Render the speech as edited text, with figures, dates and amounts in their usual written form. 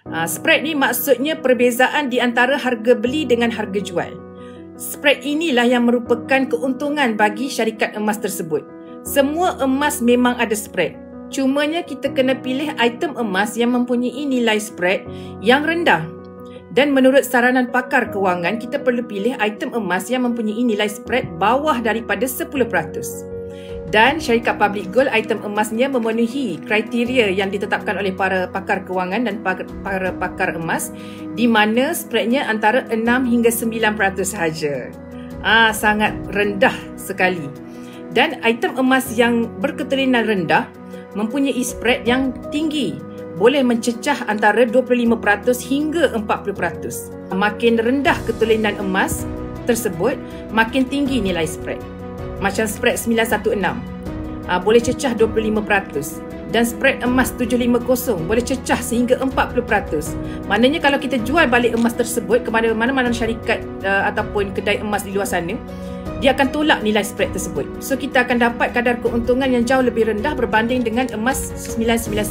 Spread ni maksudnya perbezaan di antara harga beli dengan harga jual. Spread inilah yang merupakan keuntungan bagi syarikat emas tersebut. Semua emas memang ada spread. Cumanya kita kena pilih item emas yang mempunyai nilai spread yang rendah. Dan menurut saranan pakar kewangan, kita perlu pilih item emas yang mempunyai nilai spread bawah daripada 10%. Dan syarikat Public Gold, item emasnya memenuhi kriteria yang ditetapkan oleh para pakar kewangan dan para pakar emas, di mana spreadnya antara 6 hingga 9% sahaja. Sangat rendah sekali. Dan item emas yang berketulinan rendah mempunyai spread yang tinggi, boleh mencecah antara 25% hingga 40%. Makin rendah ketulinan emas tersebut, makin tinggi nilai spread. Macam spread 916, boleh cecah 25%. Dan spread emas 750 boleh cecah sehingga 40%. Maknanya kalau kita jual balik emas tersebut ke mana-mana syarikat ataupun kedai emas di luar sana, dia akan tolak nilai spread tersebut. So kita akan dapat kadar keuntungan yang jauh lebih rendah berbanding dengan emas 999.